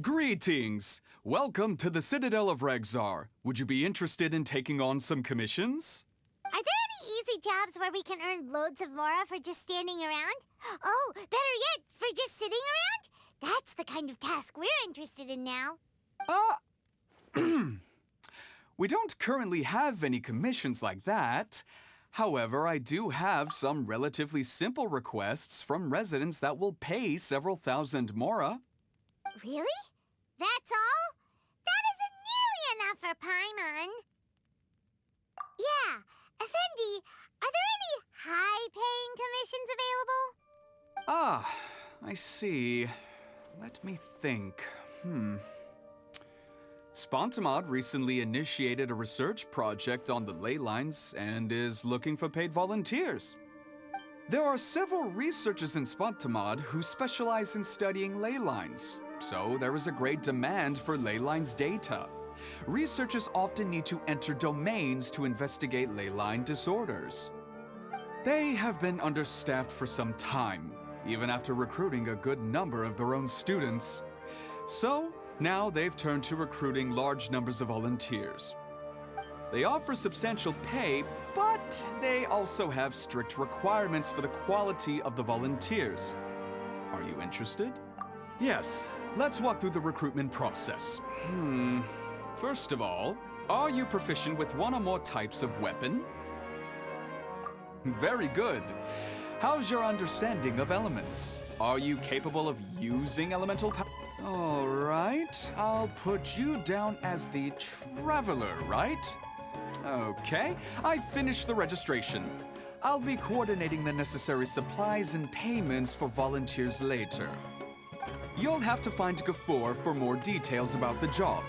Greetings! Welcome to the Citadel of Regzar. Would you be interested in taking on some commissions? Are there any easy jobs where we can earn loads of mora for just standing around? Oh, better yet, for just sitting around? That's the kind of task we're interested in now. We don't currently have any commissions like that. However, I do have some relatively simple requests from residents that will pay several thousand mora. Really? That's all? That isn't nearly enough for Paimon. Yeah, Effendi, are there any high-paying commissions available? Ah, I see. Let me think. Spontamod recently initiated a research project on the ley lines and is looking for paid volunteers. There are several researchers in Spontamod who specialize in studying ley lines, so there is a great demand for ley lines data. Researchers often need to enter domains to investigate ley line disorders. They have been understaffed for some time, even after recruiting a good number of their own students. So, now they've turned to recruiting large numbers of volunteers. They offer substantial pay, but they also have strict requirements for the quality of the volunteers. Are you interested? Yes, let's walk through the recruitment process. First of all, are you proficient with one or more types of weapon? Very good. How's your understanding of elements? Are you capable of using elemental power? All right, I'll put you down as the Traveler, right? Okay, I finished the registration. I'll be coordinating the necessary supplies and payments for volunteers later. You'll have to find Gafoor for more details about the job.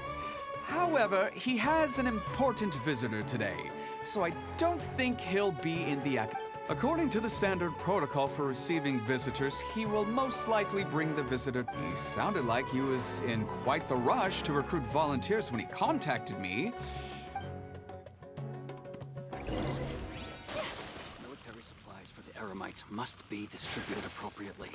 However, he has an important visitor today, so I don't think he'll be in the According to the standard protocol for receiving visitors, he will most likely bring the visitor. He sounded like he was in quite the rush to recruit volunteers when he contacted me. Military supplies for the Eremites must be distributed appropriately.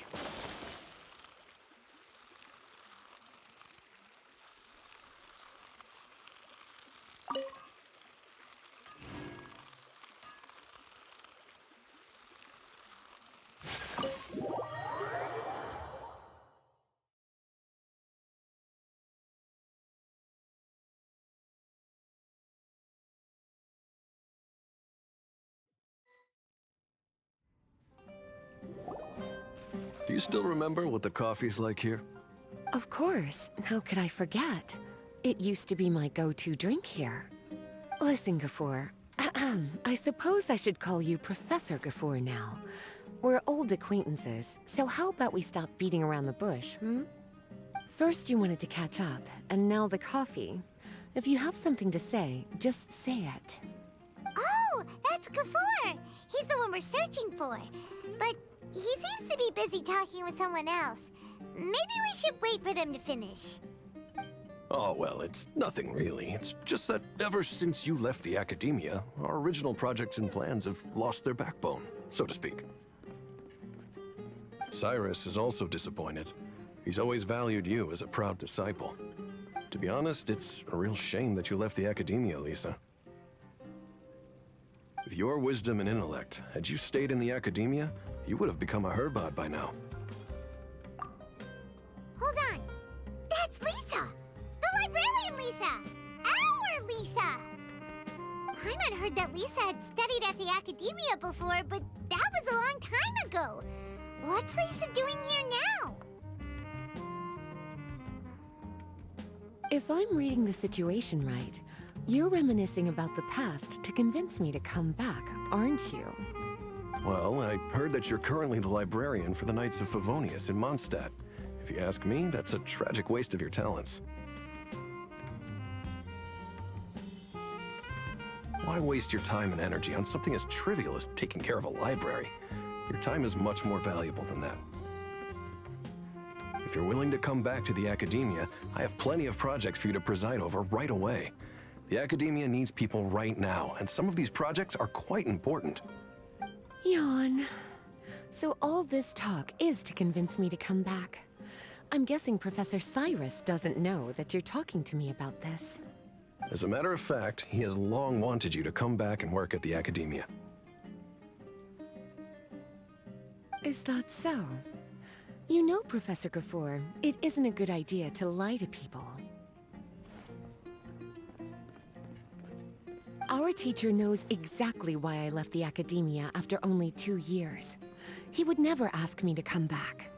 Do you still remember what the coffee's like here? Of course. How could I forget? It used to be my go-to drink here. Listen, Gafoor. I suppose I should call you Professor Gafoor now. We're old acquaintances, so how about we stop beating around the bush, First you wanted to catch up, and now the coffee. If you have something to say, just say it. Oh, that's Gafoor. He's the one we're searching for. But he seems to be busy talking with someone else. Maybe we should wait for them to finish. Oh, well, it's nothing really. It's just that ever since you left the academia, our original projects and plans have lost their backbone, so to speak. Cyrus is also disappointed. He's always valued you as a proud disciple. To be honest, it's a real shame that you left the academia, Lisa. With your wisdom and intellect, had you stayed in the academia, you would have become a Herbad by now. Hold on. That's Lisa! The librarian Lisa! Our Lisa! Paimon heard that Lisa had studied at the academia before, but that was a long time ago. What's Lisa doing here now? If I'm reading the situation right, you're reminiscing about the past to convince me to come back, aren't you? Well, I heard that you're currently the librarian for the Knights of Favonius in Mondstadt. If you ask me, that's a tragic waste of your talents. Why waste your time and energy on something as trivial as taking care of a library? Your time is much more valuable than that. If you're willing to come back to the Academia, I have plenty of projects for you to preside over right away. The Academia needs people right now, and some of these projects are quite important. Yawn. So all this talk is to convince me to come back. I'm guessing Professor Cyrus doesn't know that you're talking to me about this. As a matter of fact, he has long wanted you to come back and work at the Academia. Is that so? You know, Professor Gafour, it isn't a good idea to lie to people. Our teacher knows exactly why I left the Academia after only 2 years. He would never ask me to come back.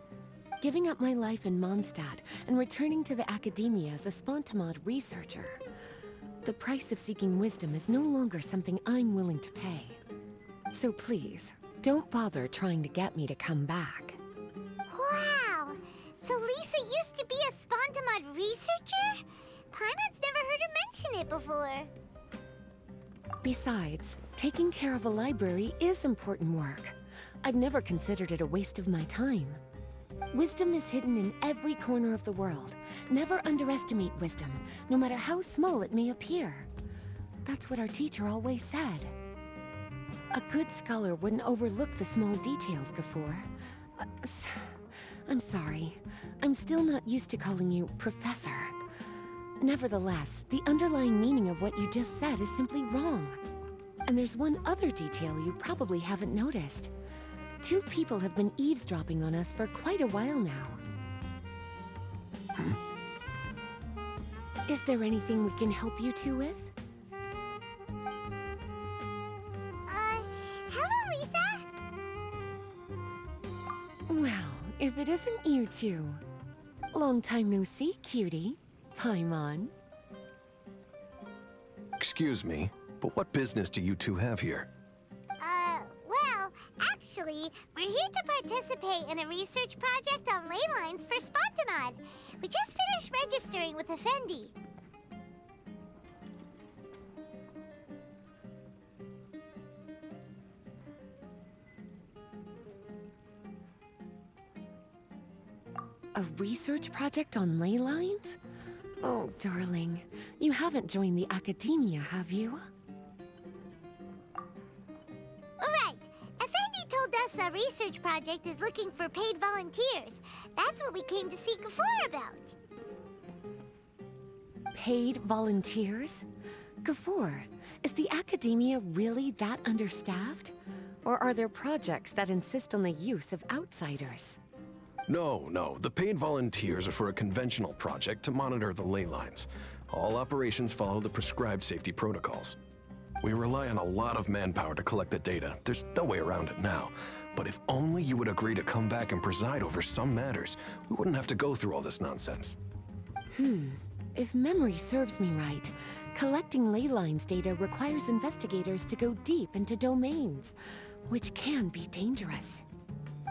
Giving up my life in Mondstadt and returning to the Academia as a Spontamod researcher. The price of seeking wisdom is no longer something I'm willing to pay. So please, don't bother trying to get me to come back. Wow! So Lisa used to be a Spontamod researcher? Paimon's never heard her mention it before. Besides, taking care of a library is important work. I've never considered it a waste of my time. Wisdom is hidden in every corner of the world. Never underestimate wisdom, no matter how small it may appear. That's what our teacher always said. A good scholar wouldn't overlook the small details, Gafour. I'm sorry. I'm still not used to calling you Professor. Nevertheless, the underlying meaning of what you just said is simply wrong. And there's one other detail you probably haven't noticed. 2 people have been eavesdropping on us for quite a while now. Is there anything we can help you two with? Hello, Lisa? Well, if it isn't you two. Long time no see, cutie. Paimon. Excuse me, but what business do you two have here? Well, actually, we're here to participate in a research project on ley lines for Spontamod. We just finished registering with Effendi. A research project on ley lines? Oh, darling. You haven't joined the Academia, have you? Alright, Effendi told us a research project is looking for paid volunteers. That's what we came to see Gafour about. Paid volunteers? Gafour, is the Academia really that understaffed? Or are there projects that insist on the use of outsiders? No. The paid volunteers are for a conventional project to monitor the ley lines. All operations follow the prescribed safety protocols. We rely on a lot of manpower to collect the data. There's no way around it now. But if only you would agree to come back and preside over some matters, we wouldn't have to go through all this nonsense. If memory serves me right, collecting ley lines data requires investigators to go deep into domains, which can be dangerous.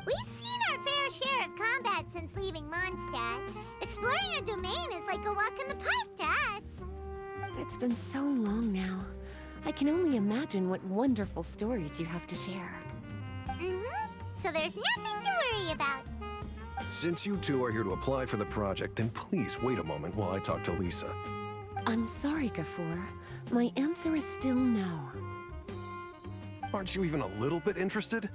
We've seen our fair share of combat since leaving Mondstadt. Exploring a domain is like a walk in the park to us. It's been so long now. I can only imagine what wonderful stories you have to share. So there's nothing to worry about. Since you two are here to apply for the project, then please wait a moment while I talk to Lisa. I'm sorry, Gafour. My answer is still no. Aren't you even a little bit interested?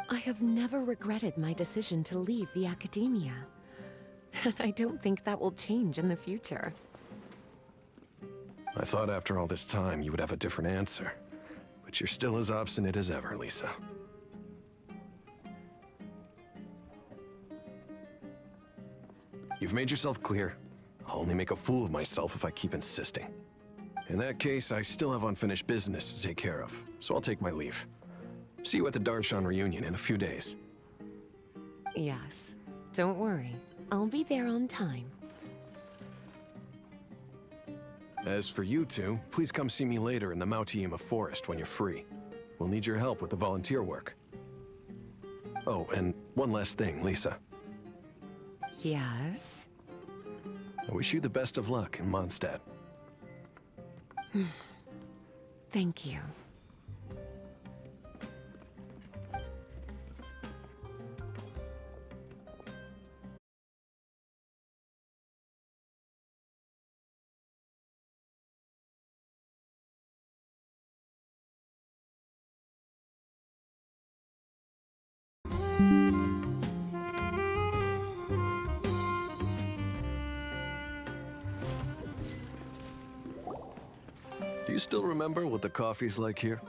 I have never regretted my decision to leave the Academia. And I don't think that will change in the future. I thought after all this time you would have a different answer. But you're still as obstinate as ever, Lisa. You've made yourself clear. I'll only make a fool of myself if I keep insisting. In that case, I still have unfinished business to take care of, so I'll take my leave. See you at the Darshan reunion in a few days. Yes. Don't worry. I'll be there on time. As for you two, please come see me later in the Mautiima Forest when you're free. We'll need your help with the volunteer work. Oh, and one last thing, Lisa. Yes? I wish you the best of luck in Mondstadt. Thank you. Do you still remember what the coffee's like here?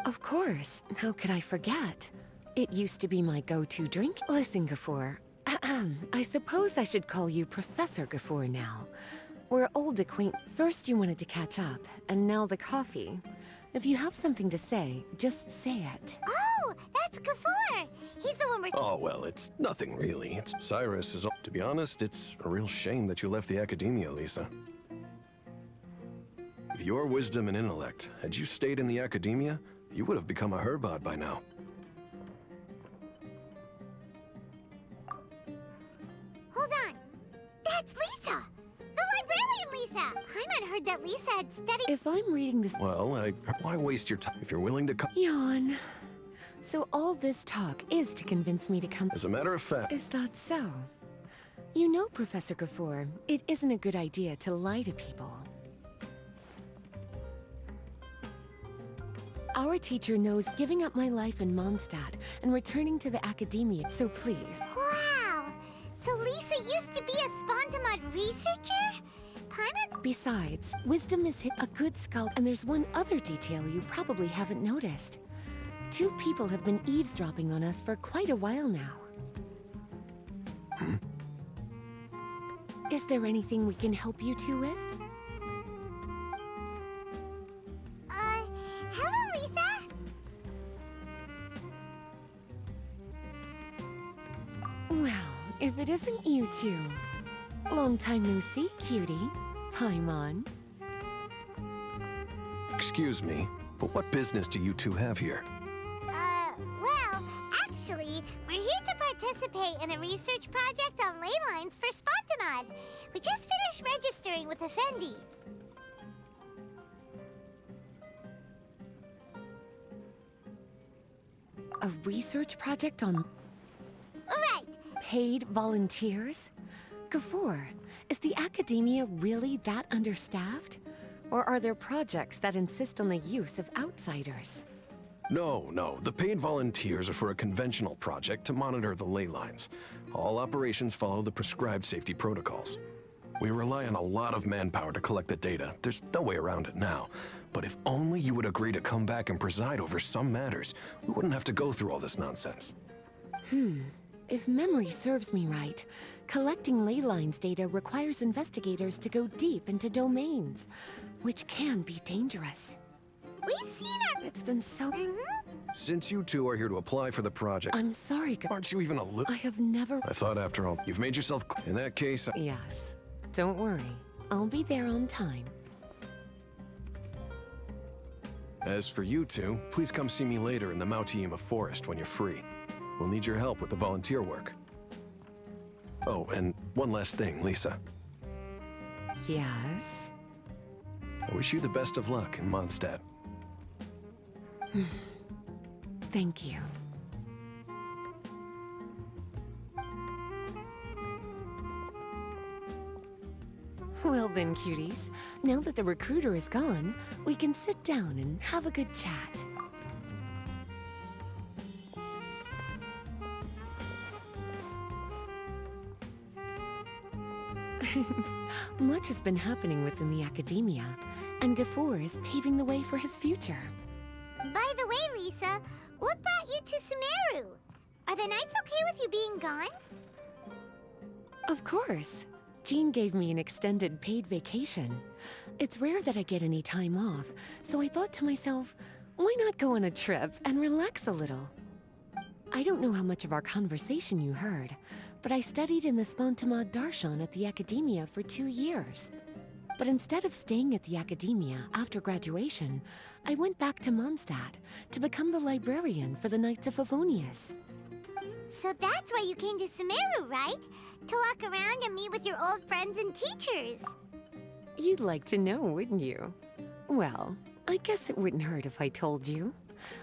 Of course. How could I forget? It used to be my go-to drink. Listen, Gafoor. I suppose I should call you Professor Gafoor now. We're old First you wanted to catch up, and now the coffee. If you have something to say, just say it. Oh, that's Gafur! He's the one we're... Oh, well, it's nothing really. It's Cyrus is... To be honest, it's a real shame that you left the academia, Lisa. With your wisdom and intellect, had you stayed in the academia, you would have become a Herbad by now. Hold on! That's Lisa! The librarian Lisa! Paimon heard that Lisa had studied... If I'm reading this... Well, why waste your time if you're willing to come? Yawn. So all this talk is to convince me to come... As a matter of fact... Is that so? You know, Professor Gafoor, it isn't a good idea to lie to people. Our teacher knows giving up my life in Mondstadt and returning to the academia, so please. Wow! So Lisa used to be a Spontamod researcher? Paimon's... Besides, wisdom is a good sculpt, and there's one other detail you probably haven't noticed. 2 people have been eavesdropping on us for quite a while now. Is there anything we can help you two with? Hello, Lisa? Well, if it isn't you two. Long time no see, cutie. Paimon. Excuse me, but what business do you two have here? Well, actually, we're here to participate in a research project on ley lines for Spontamod. We just finished registering with Effendi. A research project on Right. paid volunteers? Gafoor, is the academia really that understaffed? Or are there projects that insist on the use of outsiders? No. The paid volunteers are for a conventional project to monitor the ley lines. All operations follow the prescribed safety protocols. We rely on a lot of manpower to collect the data. There's no way around it now. But if only you would agree to come back and preside over some matters, we wouldn't have to go through all this nonsense. If memory serves me right, collecting ley lines data requires investigators to go deep into domains, which can be dangerous. We've seen our... It's been so... Since you two are here to apply for the project, I'm sorry, aren't you even a little... I have never... I thought after all, you've made yourself... In that case, Yes. Don't worry. I'll be there on time. As for you two, please come see me later in the Mautiima Forest when you're free. We'll need your help with the volunteer work. Oh, and one last thing, Lisa. Yes? I wish you the best of luck in Mondstadt. Thank you. Well then, cuties. Now that the recruiter is gone, we can sit down and have a good chat. Much has been happening within the academia, and Gafoor is paving the way for his future. By the way, Lisa, what brought you to Sumeru? Are the Knights okay with you being gone? Of course. Jean gave me an extended paid vacation. It's rare that I get any time off, so I thought to myself, why not go on a trip and relax a little? I don't know how much of our conversation you heard, but I studied in the Spontamad Darshan at the Academia for 2 years. But instead of staying at the Academia after graduation, I went back to Mondstadt to become the librarian for the Knights of Favonius. So that's why you came to Sumeru, right? To walk around and meet with your old friends and teachers. You'd like to know, wouldn't you? Well, I guess it wouldn't hurt if I told you.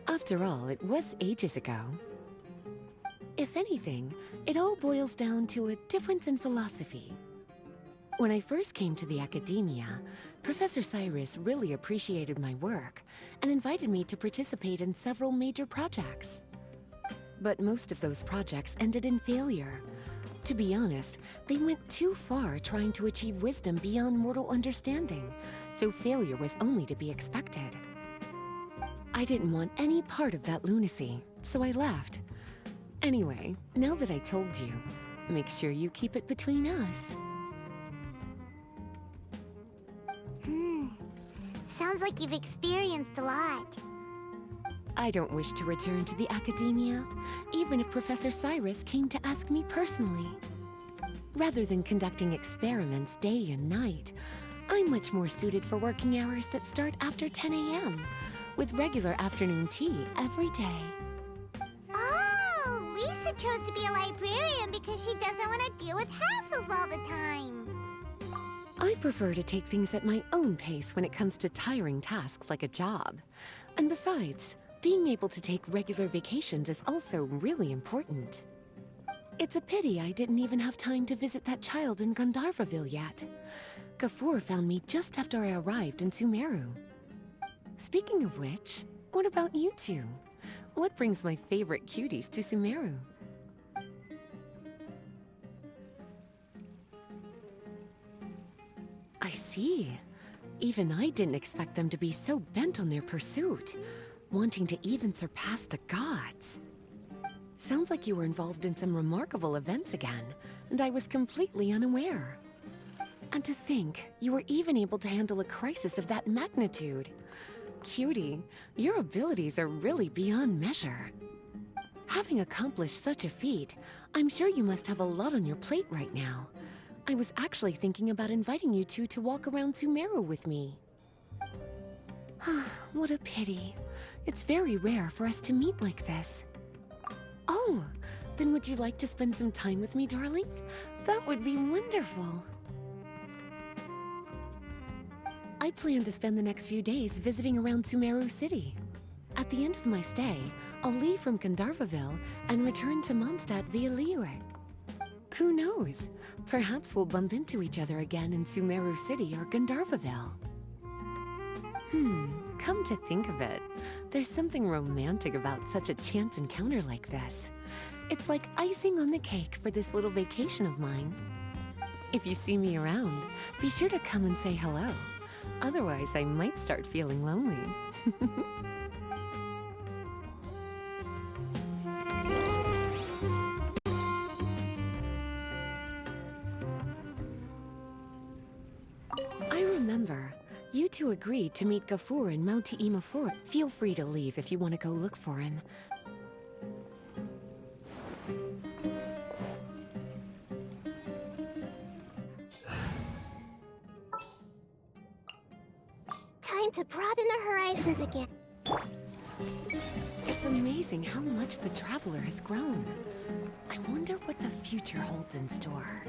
After all, it was ages ago. If anything, it all boils down to a difference in philosophy. When I first came to the Academia, Professor Cyrus really appreciated my work and invited me to participate in several major projects. But most of those projects ended in failure. To be honest, they went too far trying to achieve wisdom beyond mortal understanding, so failure was only to be expected. I didn't want any part of that lunacy, so I left. Anyway, now that I told you, make sure you keep it between us. Sounds like you've experienced a lot. I don't wish to return to the Academia, even if Professor Cyrus came to ask me personally. Rather than conducting experiments day and night, I'm much more suited for working hours that start after 10 a.m., with regular afternoon tea every day. Oh, Lisa chose to be a librarian because she doesn't want to deal with hassles all the time. I prefer to take things at my own pace when it comes to tiring tasks like a job. And besides, being able to take regular vacations is also really important. It's a pity I didn't even have time to visit that child in Gandharvaville yet. Gafur found me just after I arrived in Sumeru. Speaking of which, what about you two? What brings my favorite cuties to Sumeru? I see. Even I didn't expect them to be so bent on their pursuit, wanting to even surpass the gods. Sounds like you were involved in some remarkable events again, and I was completely unaware. And to think, you were even able to handle a crisis of that magnitude. Cutie, your abilities are really beyond measure. Having accomplished such a feat, I'm sure you must have a lot on your plate right now. I was actually thinking about inviting you two to walk around Sumeru with me. What a pity. It's very rare for us to meet like this. Oh, then would you like to spend some time with me, darling? That would be wonderful. I plan to spend the next few days visiting around Sumeru City. At the end of my stay, I'll leave from Gandharvaville and return to Mondstadt via Liyue. Who knows? Perhaps we'll bump into each other again in Sumeru City or Gandharvaville. Come to think of it, there's something romantic about such a chance encounter like this. It's like icing on the cake for this little vacation of mine. If you see me around, be sure to come and say hello. Otherwise, I might start feeling lonely. I remember. You two agreed to meet Gafur in Mount Imafur. Feel free to leave if you want to go look for him. Time to broaden the horizons again. It's amazing how much the Traveler has grown. I wonder what the future holds in store.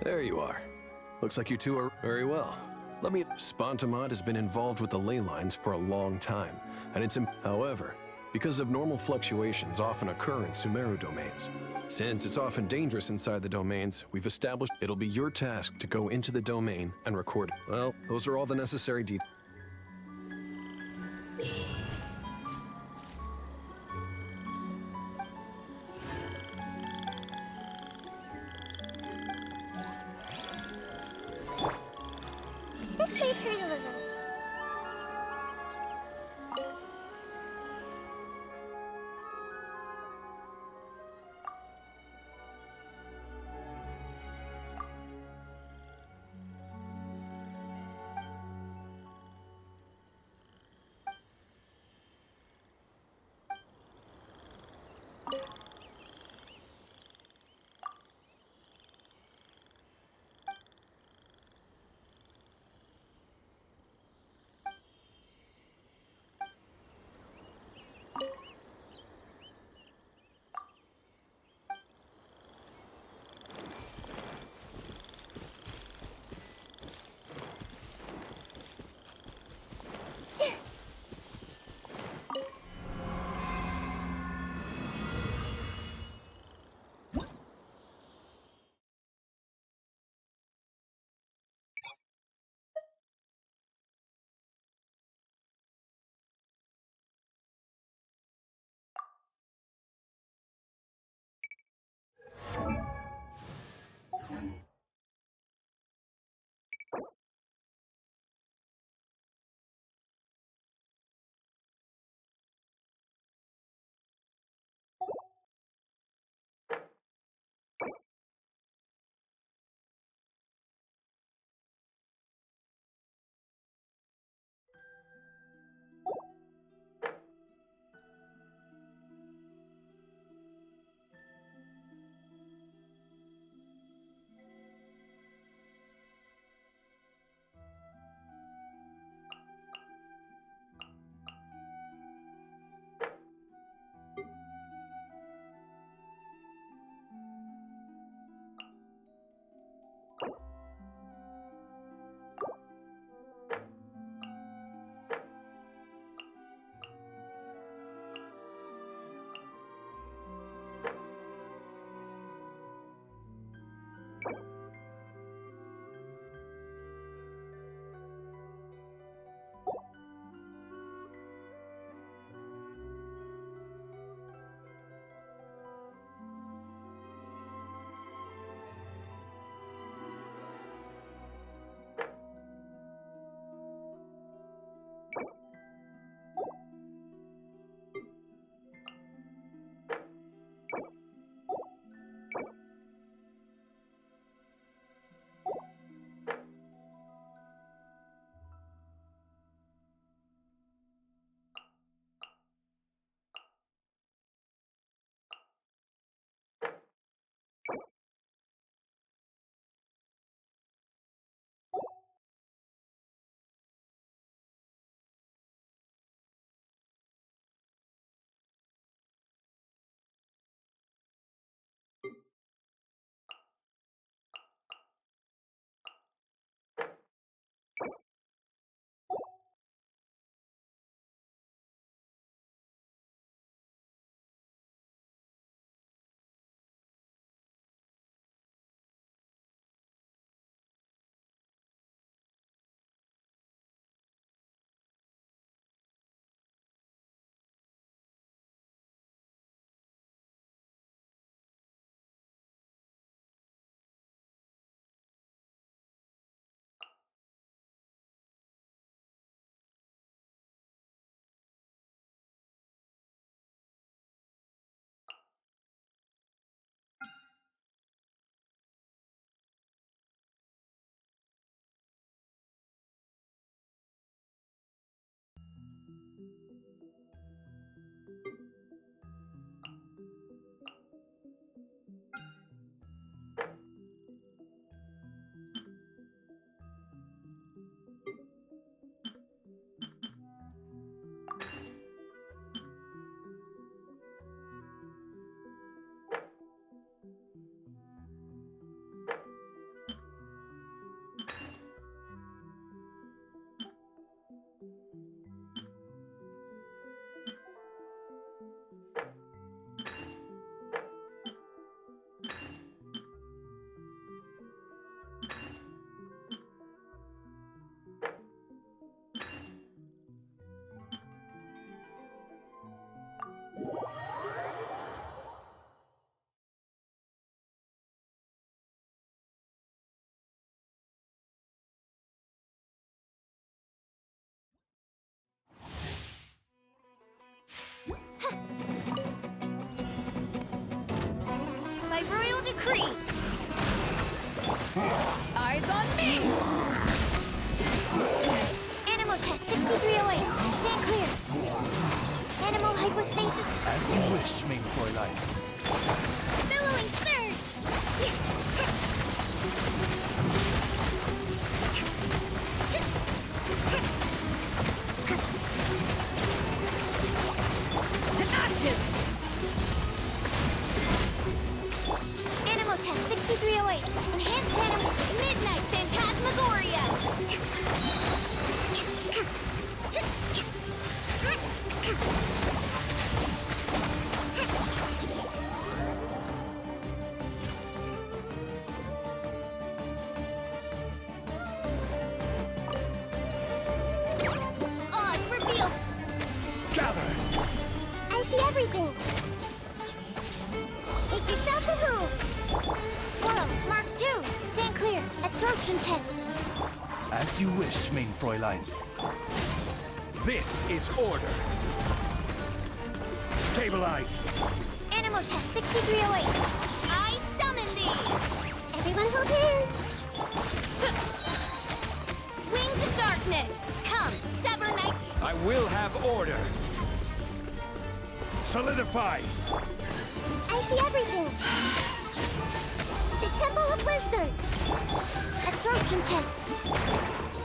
There you are. Looks like you two are very well. Let me... Spontamod has been involved with the ley lines for a long time, and However, because abnormal fluctuations often occur in Sumeru domains. Since it's often dangerous inside the domains, we've established it'll be your task to go into the domain and record it. Well, those are all the necessary details. This may hurt a little. decree! Eyes on me! Animal test 6308. Stand clear. Animal hypostasis. As you wish, main Fräulein. Billowing surge. To ashes! Animal test 6308. Enhanced animal. Midnight Phantasmagoria! Oz revealed. Gather! I see everything. Make yourselves at home. Swirl, Mark 2. Stand clear. Absorption test. As you wish, main Fräulein. This is order. Stabilize! Animal test 6308. I summon thee! Everyone hold hands. Wings of darkness! Come, sever night! I will have order. Solidify! I see everything. The Temple of Wisdom. Absorption test.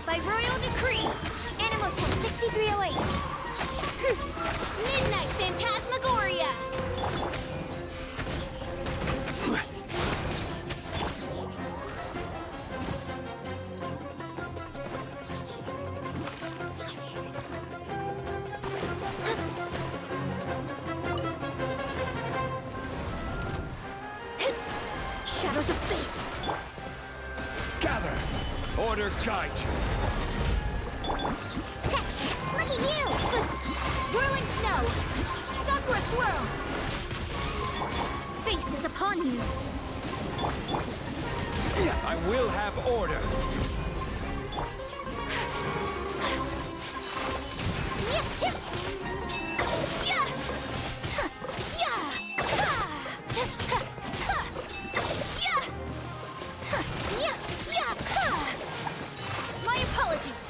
By royal decree! Animal test 6308. Midnight Phantasmagoria! Shadows of fate. Gather! Order guide you. Sketch, look at you. Whirling snow! Sakura swirl! Fate is upon you! I will have order. My apologies!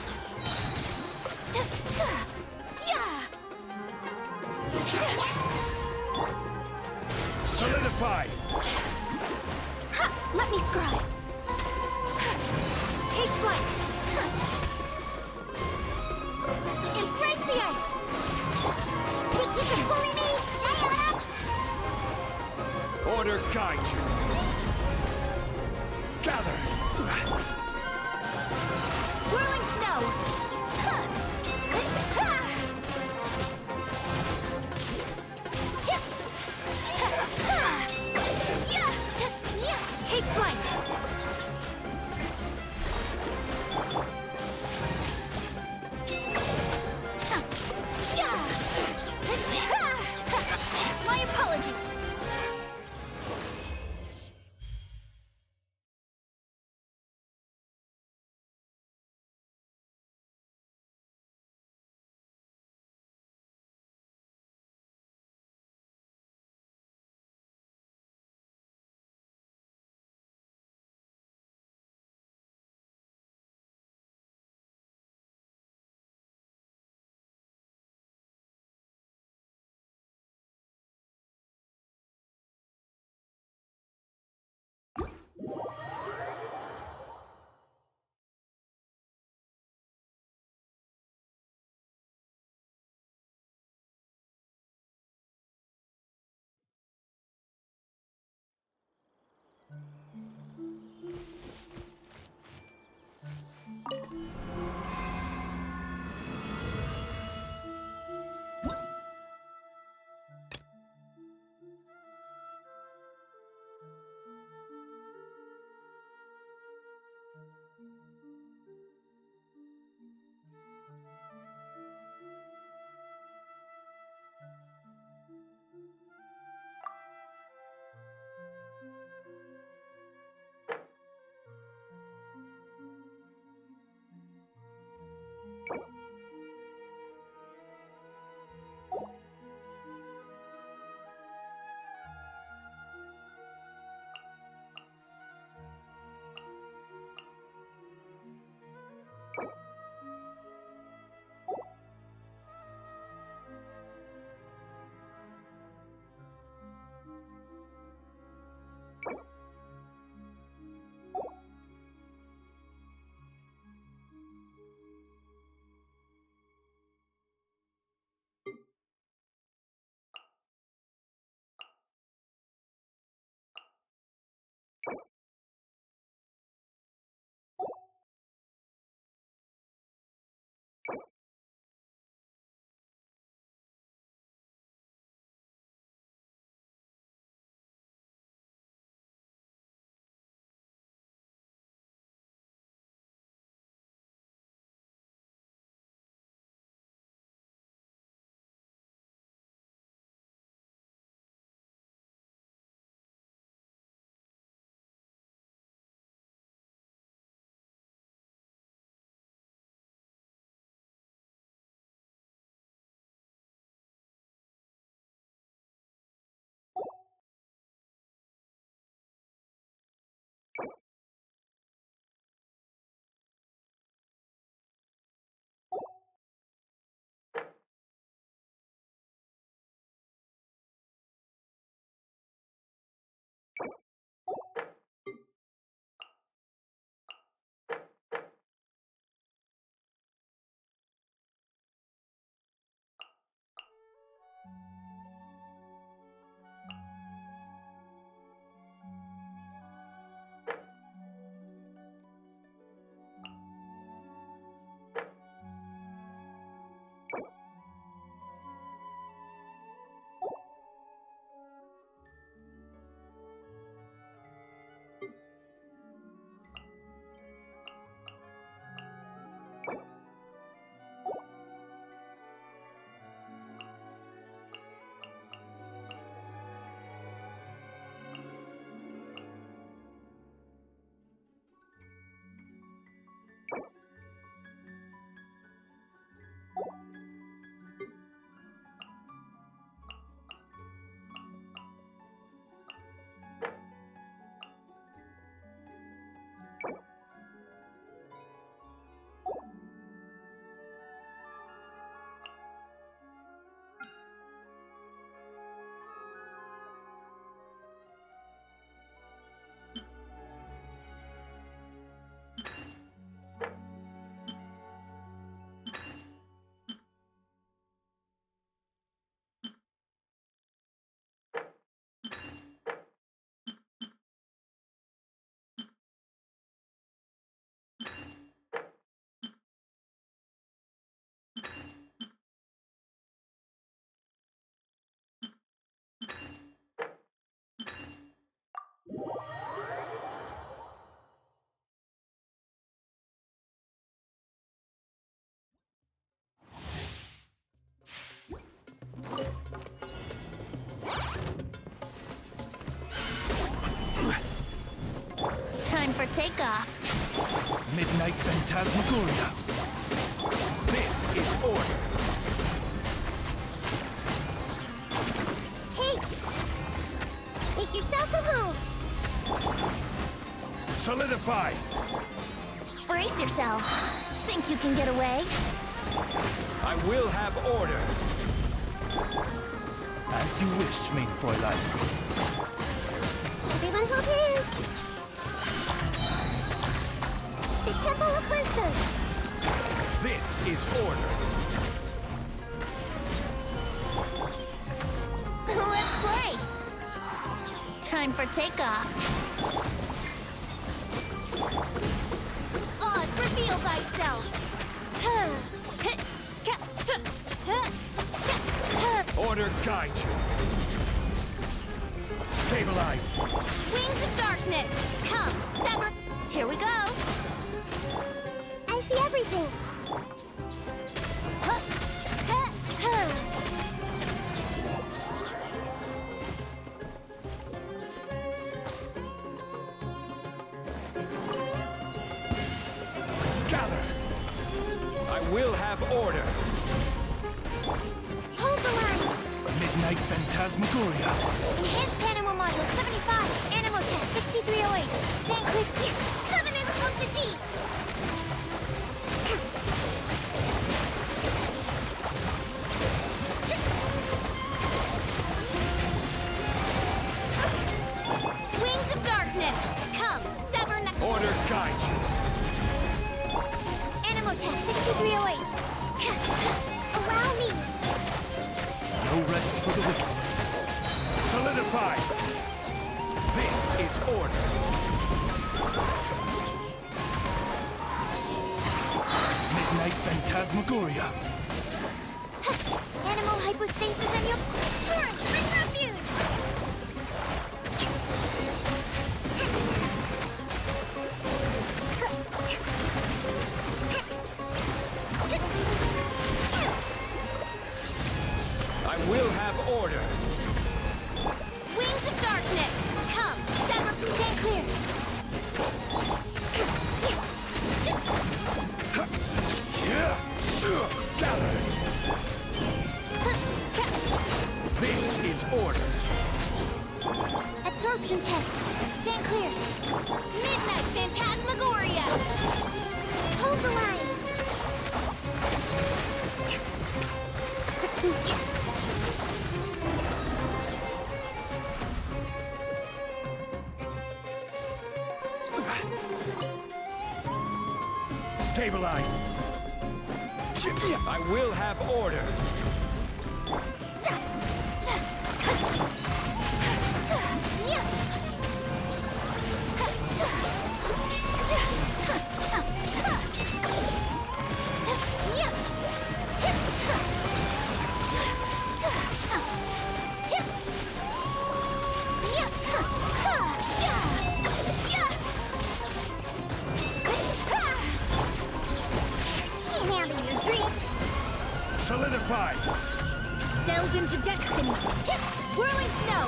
Solidify! Let me scry! Take flight! Embrace the ice! Think you can bully me? Diana? Order guide you. Gather! Whirling snow! Take flight! My apologies! takeoff. Midnight Phantasmagoria. This is order. Make yourselves at home. Solidify. Brace yourself. Think you can get away? I will have order. As you wish, main Fräulein. Everyone hold hands. The Temple of Wisdom. This is order. Let's play. Time for takeoff. Oz, reveal thyself. Order guide you. Stabilize. Wings of darkness. Come, sever. Here we go. I see everything. Gather. I will have order. Hold the line. Midnight Phantasmagoria. Enhanced Animal Module 75. Animal Test 6308. Stank with Covenant of the Deep. Wings of darkness. Come, sever. Order guide you. Animal Test 6308. Allow me. No rest for the wicked. Solidify. This is order. Midnight Phantasmagoria. Animal hypostasis and your turn. Bring refuge. I will have order. Wings of darkness. Come, sever. Stand clear. Gather. This is order. Absorption test. Stand clear. Midnight Phantasmagoria. Hold the line. Stabilize. I will have order. Can't handle your dream. Solidify. Delve into destiny. Whirling snow.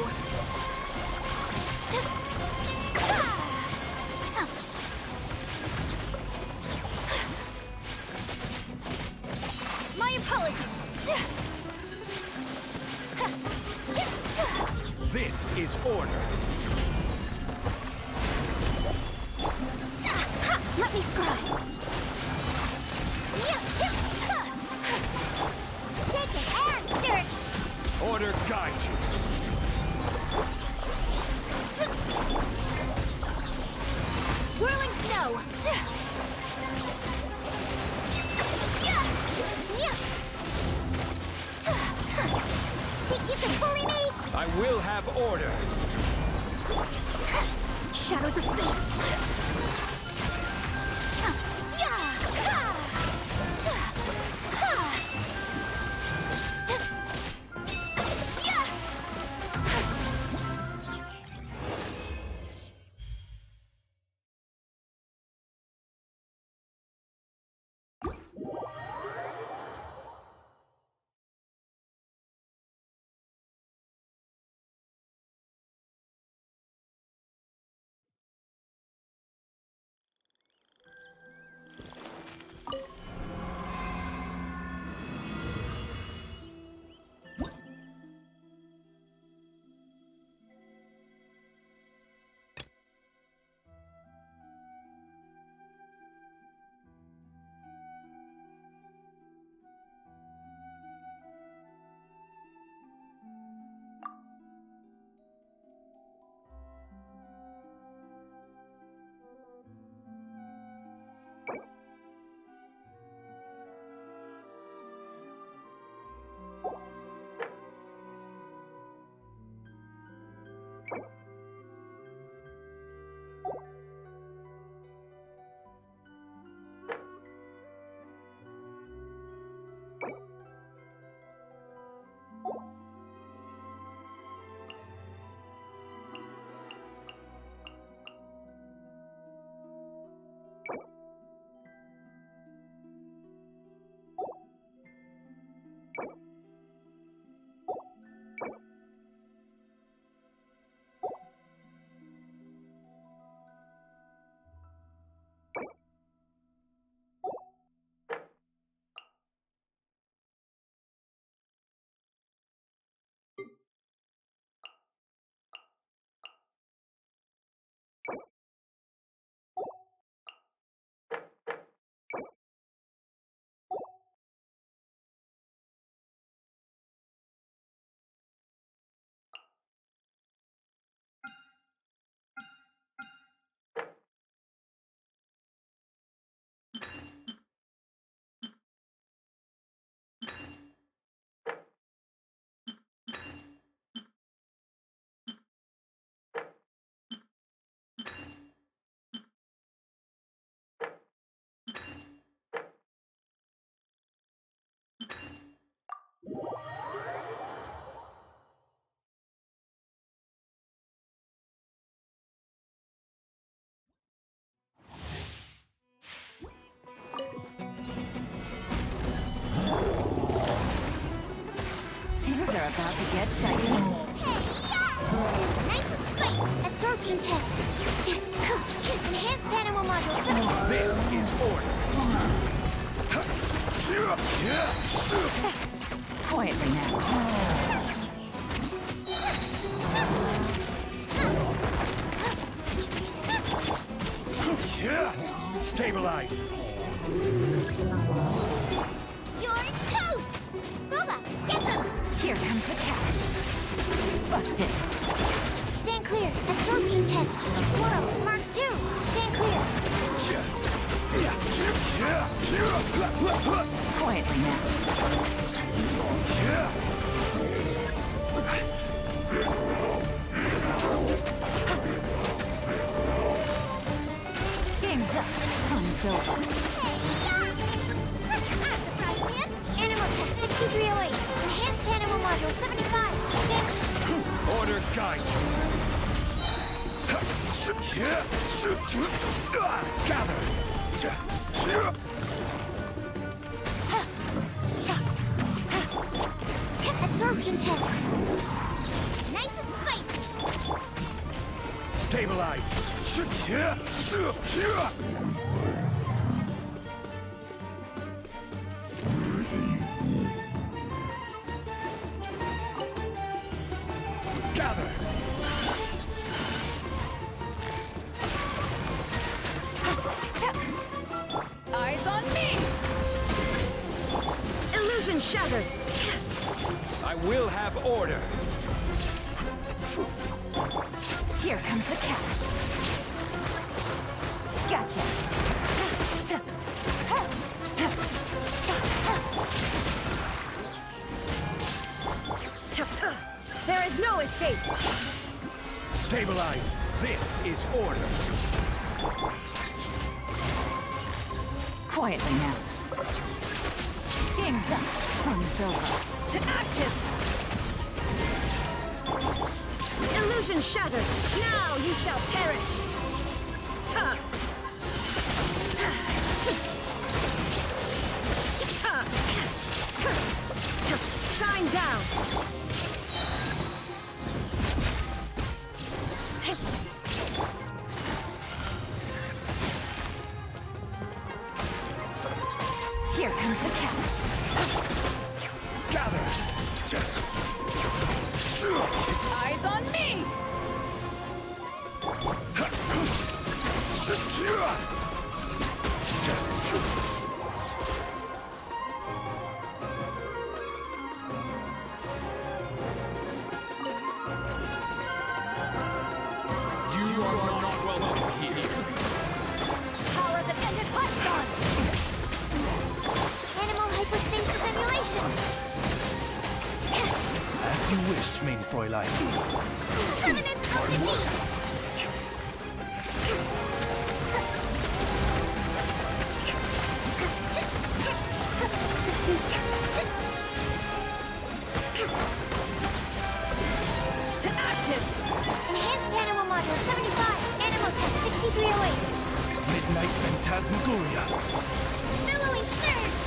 My apologies. This is order. Let me scribe. Shake it and stir it. Order guide you. Whirling snow. Think you can bully me? I will have order. Shadows of fate. get dicey. Nice and spicy. Absorption test. Enhanced animal module 70. This is order. Quietly now. Stabilize. You're toast! Boba, get them! Here comes the cash. Busted. Stand clear. Absorption test. Swirl. Mark 2. Stand clear. Quietly now. Game's up. Fun's over. Animal test 6308. Enhanced animal module 75. Stand. Order guide you. Gather. Absorption test. Nice and spicy! Stabilize. Gather. Eyes on me! Illusion shattered. I will have order. Here comes the cash. Gotcha. There is no escape. Stabilize. This is order. Quietly now. Game's up. Fun's over. To ashes! Illusion shattered! Now you shall perish! Ha! Shine down! Here comes the cash. Gather. Eyes on me! You are not welcome here. Power that ended Hotspot! Animal hypostasis emulation! As you wish, mein Fräulein. Covenant of the Deep! To ashes! Enhanced animal module 75. Animal test 6308. Midnight Phantasmagoria. Billowing surge!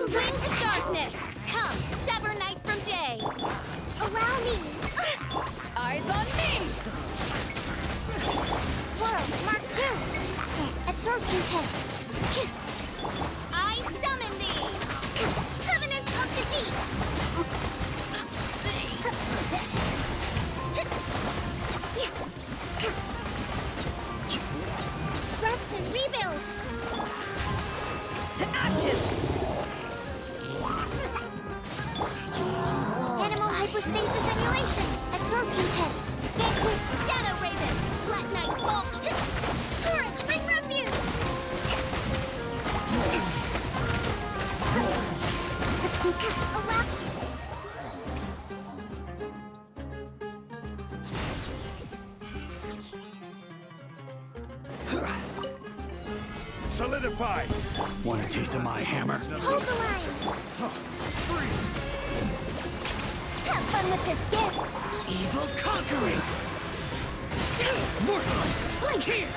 Wings of darkness! Come, sever night from day! Allow me! Eyes on me! Swirl, Mark 2! Absorption test! I summon thee! Covenant of the Deep! Rest and rebuild! To ashes! Animal hypostasis emulation! Absorption test! Stand clear! Shadow Raven! Black Knight Fall! Torrent, bring refuge! Allow... Solidify! Want a taste of my hammer? Hold the line! Have fun with this gift! Evil conquering! Morthless! Here!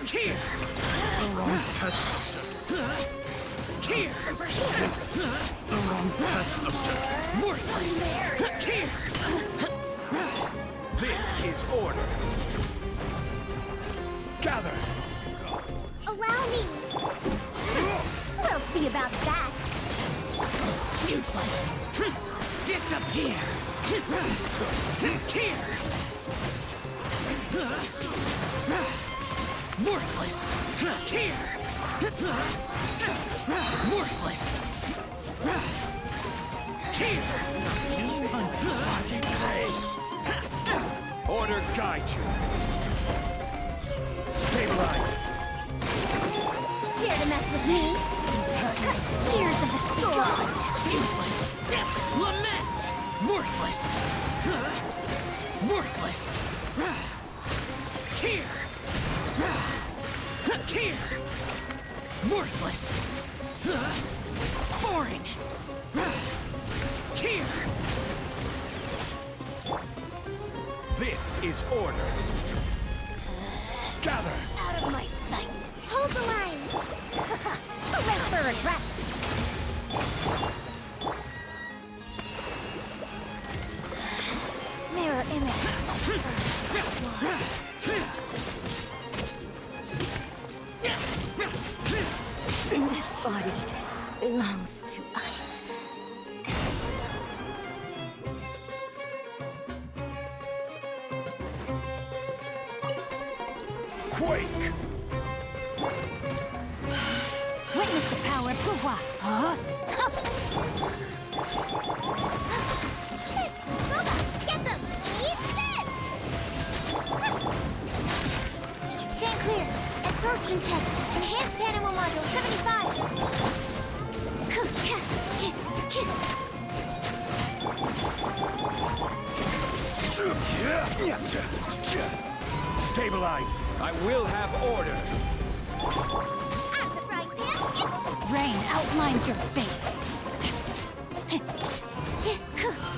Here! The wrong test subject. Here! The wrong test subject. Morthless! Here! This is order. Gather! Allow me! We'll see about that! Useless! Disappear! Here! Worthless! Here! Worthless! Here! Sergeant Christ! Order guide you! Stabilize! Dare to mess with me? Tears of the storm! Useless! Lament! Worthless! Worthless! Here! Here! Worthless! Foreign! Here! This is order! Gather! Out of my sight! Hold the line! To rest for regrets! Mirror image. This body belongs to us. Quake! Witness the power of Puhua! Huh? Boba, get them! Eat this! Stand clear. Absorption test. Enhanced animal module 75. Stabilize! I will have order! At the frying pan, it's... Rain outlines your fate!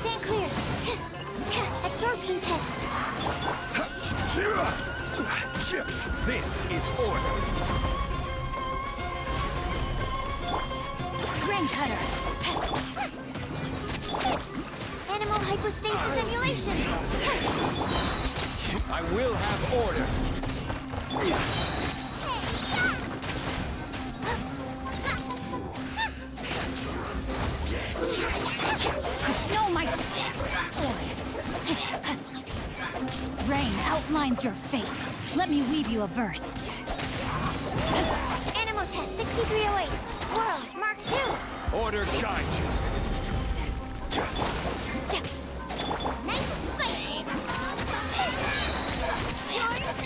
Stand clear. Absorption test. This is order! Rain Cutter! Animal hypostasis emulation. I will have order! Know my step! rain outlines your fate. Let me weave you a verse. Animo test 6308. Swirl, Mark 2. Order guide you. Nice and spicy. You're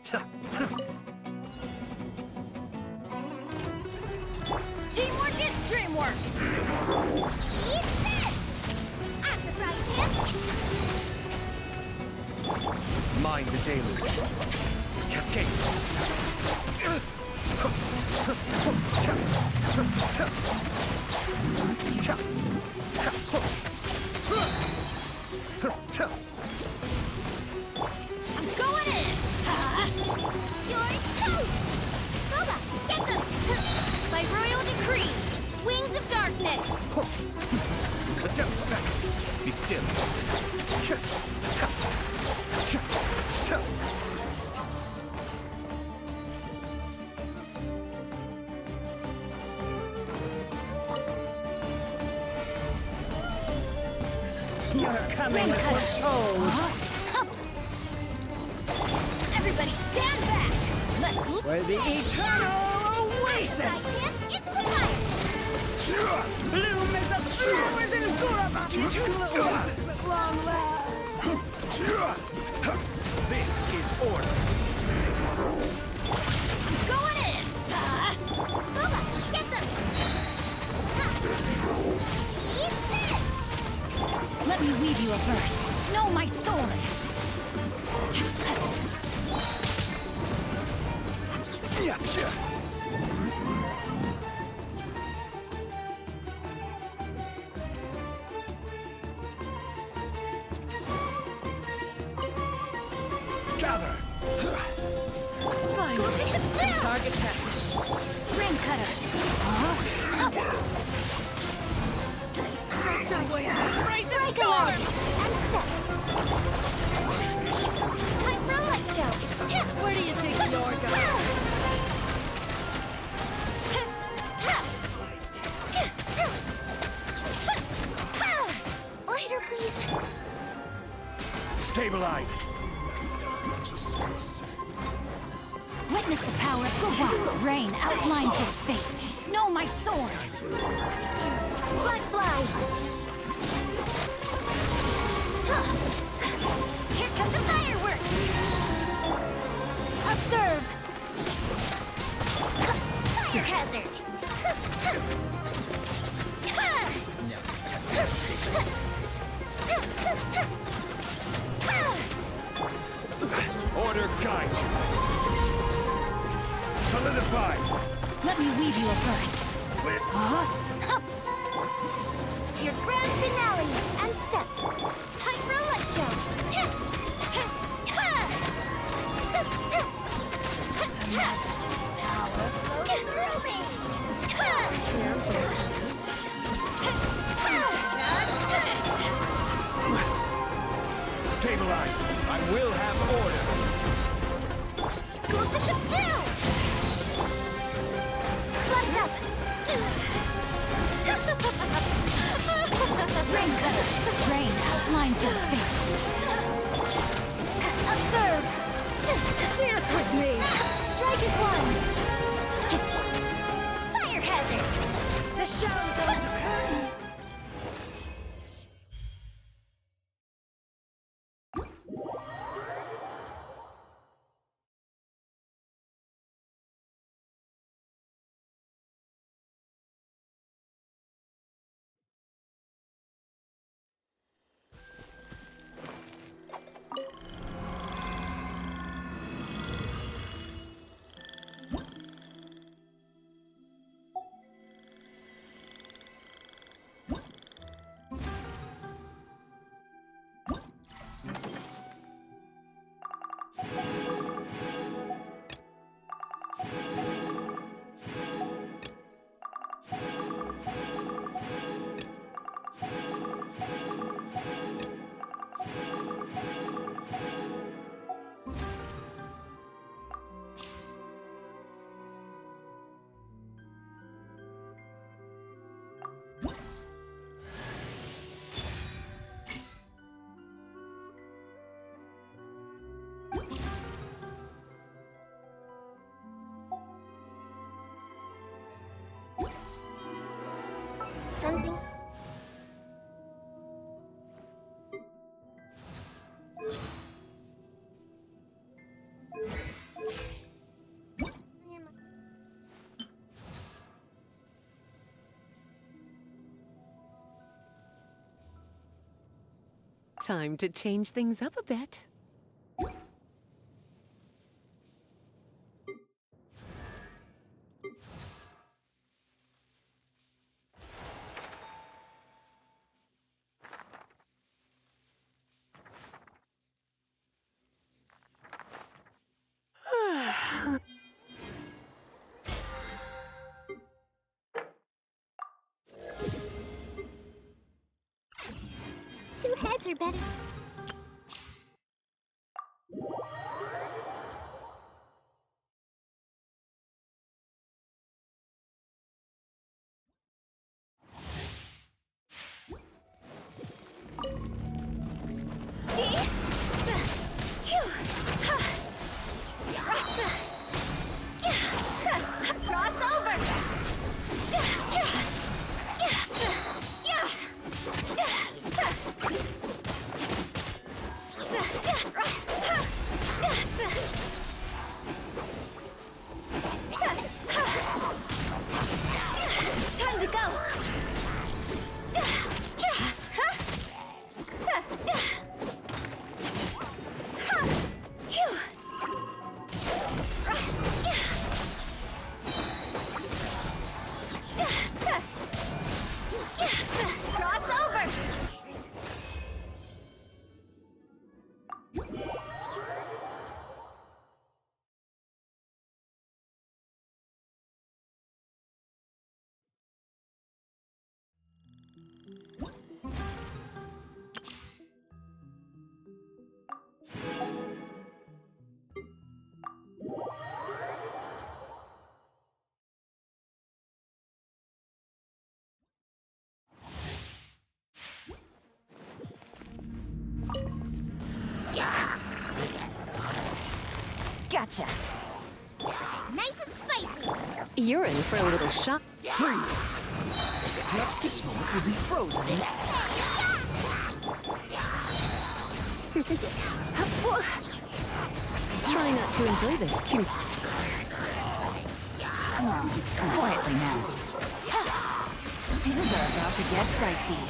toast! Teamwork is dreamwork! Eat this! I'm the right hand. Mind the deluge. Cascade. I'm going in! You're toast! Boba, get them! By royal decree, wings of darkness! Be still. You're coming as foretold. Everybody stand back! Let's look For the eternal oasis! It's the fire! Bloom as the flowers in Guraba! Two oasis at long last! This is order. Going in! Booba, get them! Eat this! Let me weave you a verse. Know my sword! Gather. Fine. Some target practice. Ring cutter. Break a leg! And step! Time for a light show! Where do you think you're going? Lighter, please! Stabilize. Witness the power of Guraba. Rain outlines your fate. Know my sword. Black fly! Here comes the fireworks. Observe! Fire hazard! Order guide you. Solidify. Let me weave you a verse. Your grand finale and step. Time for a light show. Power flows through me. Stabilize. I will have order. Go Bishop down. Flags up. Rain cutter. Rain outlines your fate. Observe. Dance with me. Strike is one. Fire hazard. The show's on the curtain. Something. Time to change things up a bit. Two heads are better. Gotcha. Nice and spicy. You're in for a little shock. Freeze! This moment will be frozen in... Try not to enjoy this too. Quietly now. Things are about to get dicey.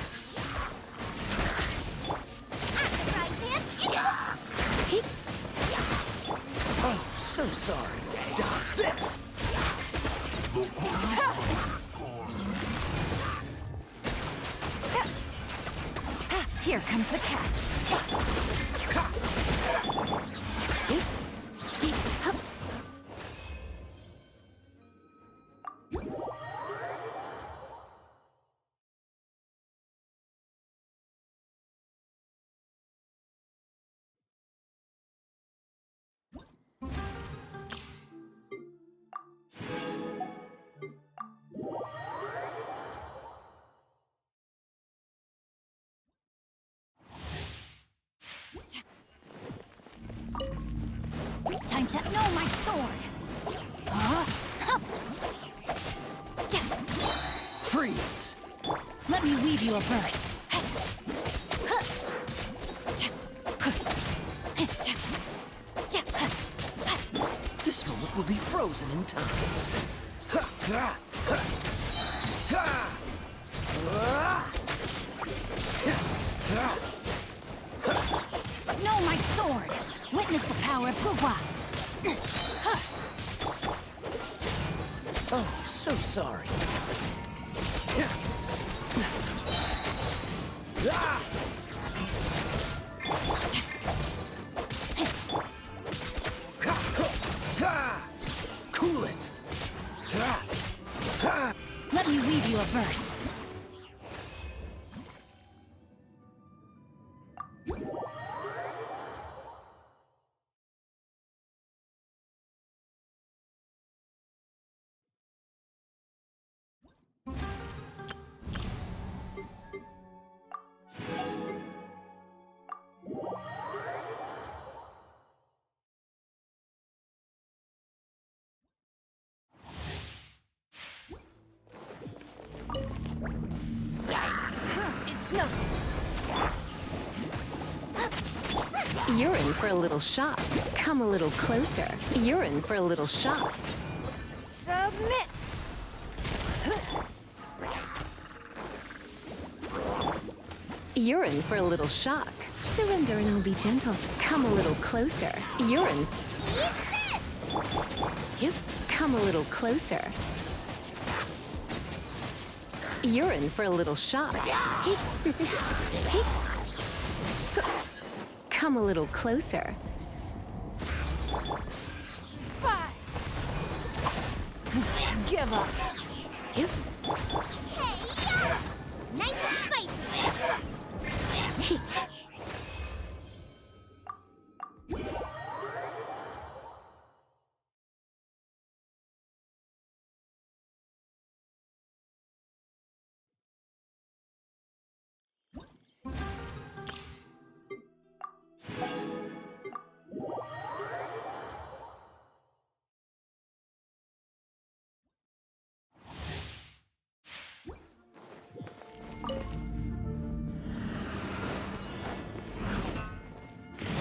Oh, so sorry. Dodge this! Here comes the catch. Time to know my sword. Yeah. Freeze! Let me weave you a verse. This moment will be frozen in time. Know my sword. Witness the power of Guwa. Oh, so sorry. Cool it. Let me weave you a verse. It's nothing. You're in for a little shock. Come a little closer. You're in for a little shock. Submit. You're in for a little shock. Surrender and I'll be gentle. Come a little closer. You're in. Eat this! You come a little closer. You're in for a little shock. Come a little closer. Give up. You Hey, yeah! Nice and spicy.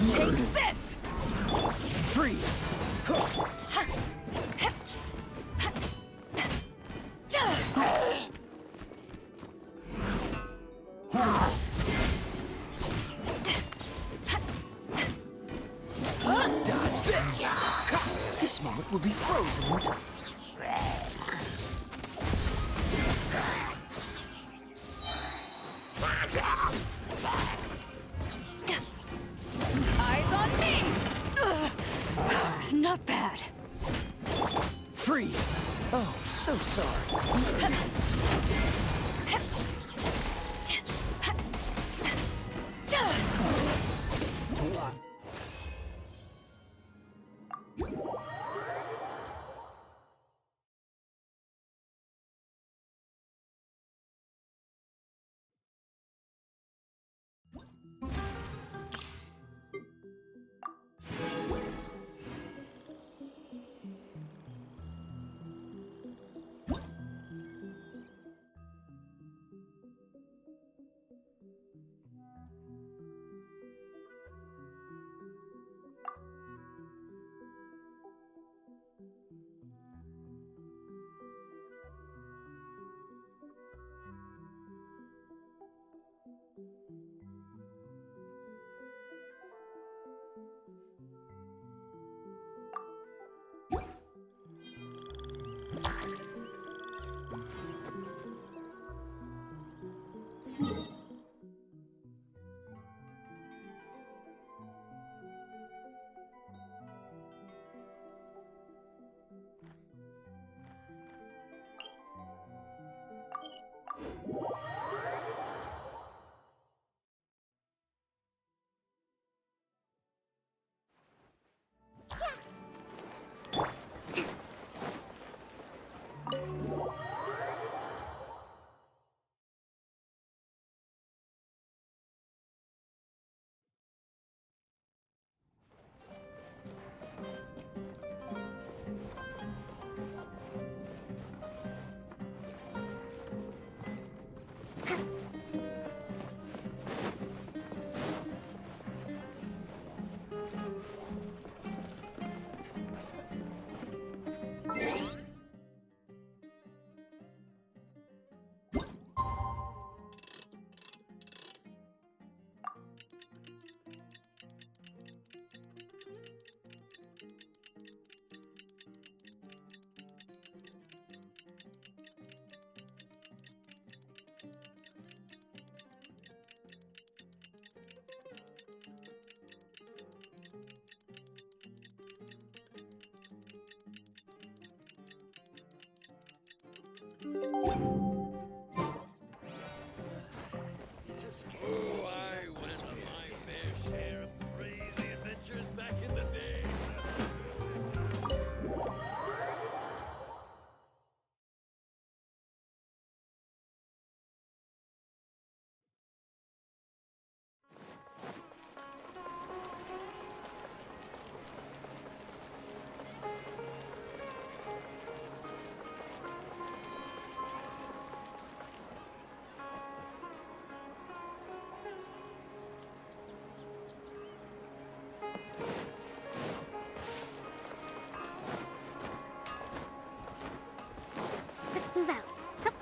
Take this. Freeze! Dodge this! This moment will be frozen in time. Eyes on me. Not bad. Freeze! Oh, so sorry. Oh, I went on my fair share of crazy adventures back in the day. Let's move out. Hup.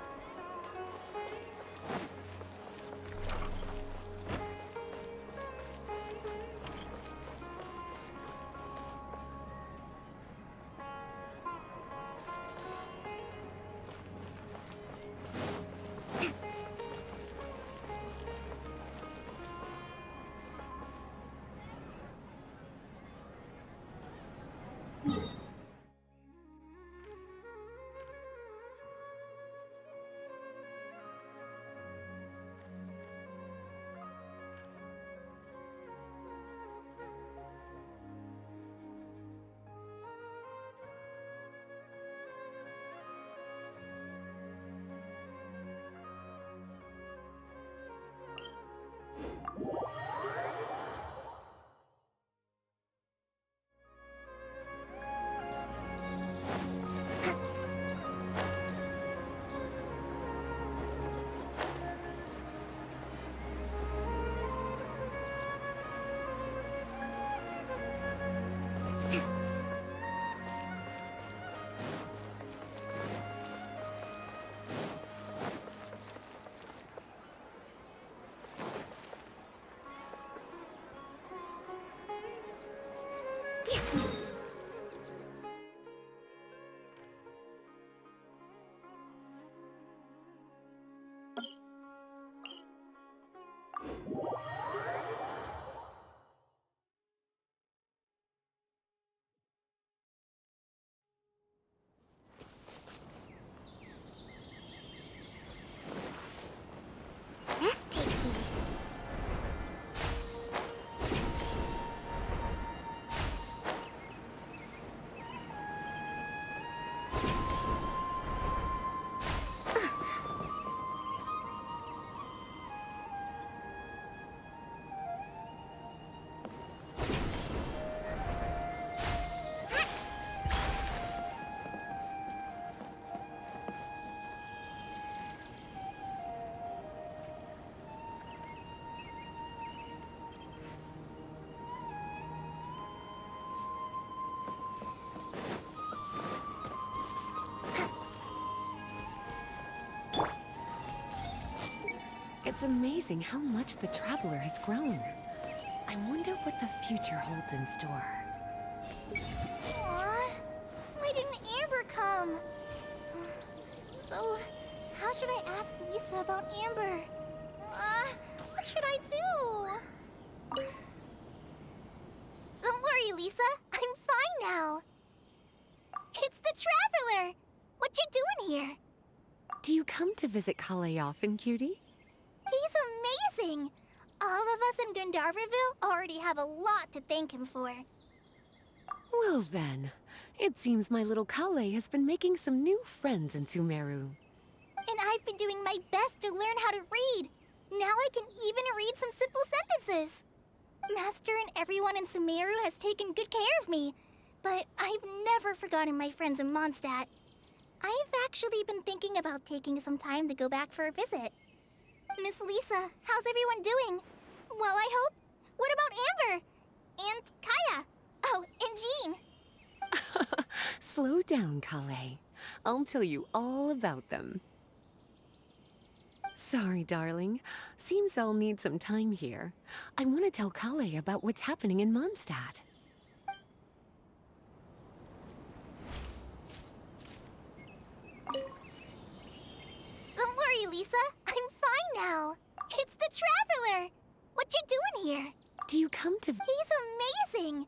Breathtaking. It's amazing how much the Traveler has grown. I wonder what the future holds in store. Aw, why didn't Amber come? So, how should I ask Lisa about Amber? What should I do? Don't worry, Lisa. I'm fine now. It's the Traveler! What you doing here? Do you come to visit Kale often, cutie? He's amazing! All of us in Gandharville already have a lot to thank him for. Well then, it seems my little Kale has been making some new friends in Sumeru. And I've been doing my best to learn how to read. Now I can even read some simple sentences. Master and everyone in Sumeru has taken good care of me, but I've never forgotten my friends in Mondstadt. I've actually been thinking about taking some time to go back for a visit. Miss Lisa, how's everyone doing? Well, I hope. What about Amber? And Kaya? Oh, and Jean. Slow down, Kale. I'll tell you all about them. Sorry, darling. Seems I'll need some time here. I want to tell Kale about what's happening in Mondstadt. Don't worry, Lisa. I'm fine now. It's the Traveler. What you doing here? Do you come to... He's amazing.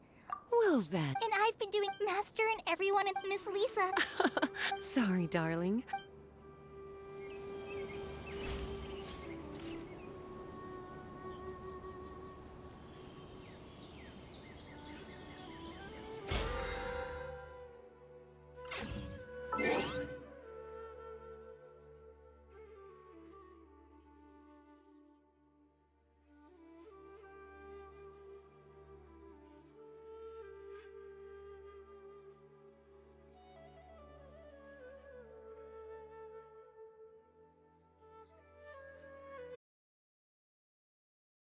Well then. And I've been doing Master and everyone and Miss Lisa. Sorry, darling.